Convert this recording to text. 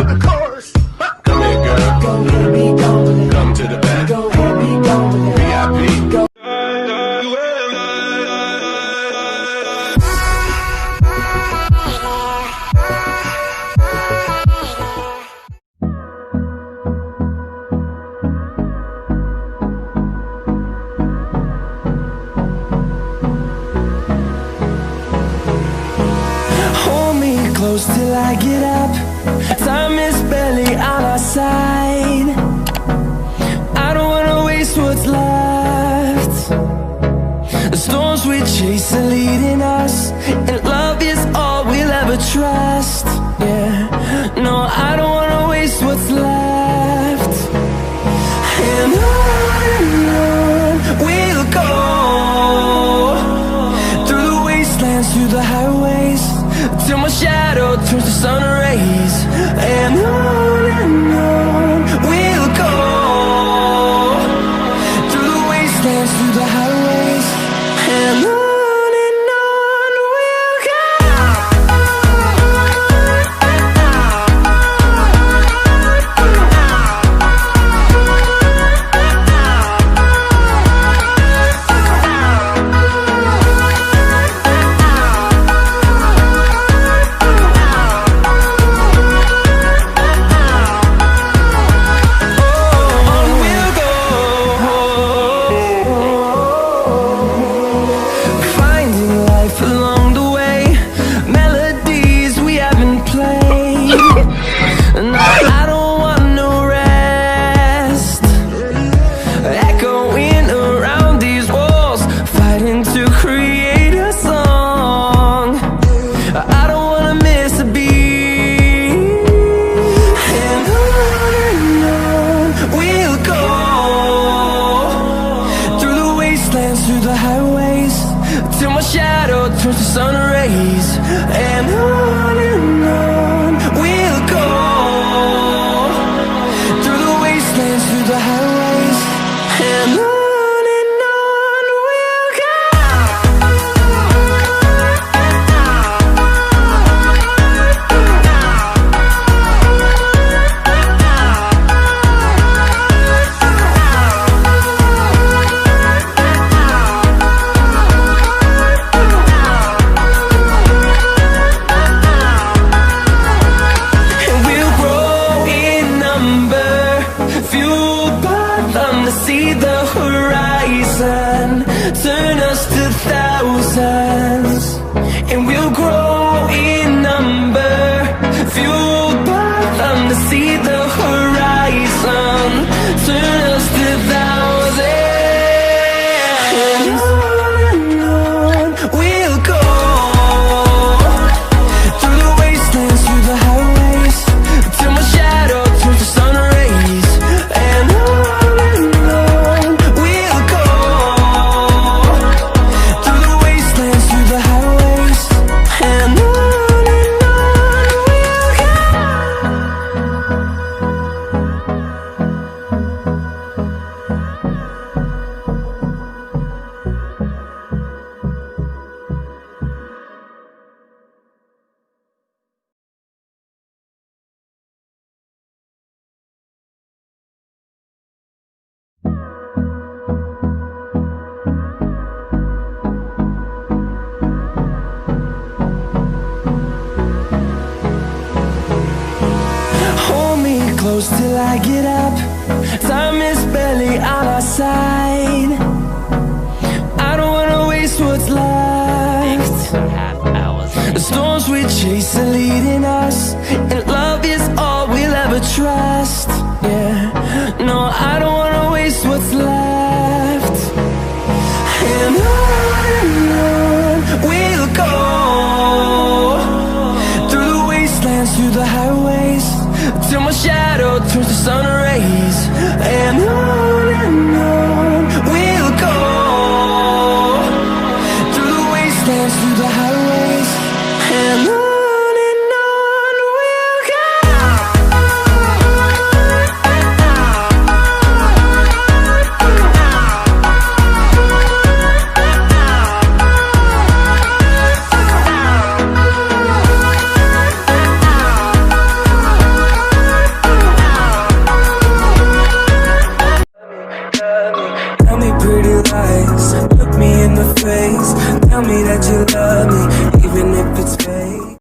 to the chorus. Come here, girl. Go ahead, be gone with it. Come to the back. Go ahead, be gone with it. VIP. Go. Close till I get up. Time is barely on our side. I don't wanna waste what's left. The storms we chase are leading us, and love is all we'll ever trust. Yeah, no, I don't wanna waste what's left. And on we'll go, through the wastelands, through the highways, till my shadow turns to sun rays. And on we'll go, through the wastelands, through the highways, and on we'll go. Through the highways, till my shadow turns to sun rays. And on we'll go, through the wastelands, through the highways, and on we'll go. See the horizon turn us to thousands, and we'll grow in number, fueled by them. To see the horizon turn us to thousands, and on we'll go, through the wastelands, through the highways, till my shadow turns to sun rays. And close till I get up. Time is barely on our side. I don't wanna waste what's left. The storms we chase are leading us, and love is all we'll ever trust. Yeah, no, I don't wanna waste what's left. And on we'll go, through the wastelands, through the highways, till my shadow turns to sun rays. And on we'll go, through the wastelands, through the highways, and on we'll go. me pretty lies, look me in the face, tell me that you love me, even if it's fake.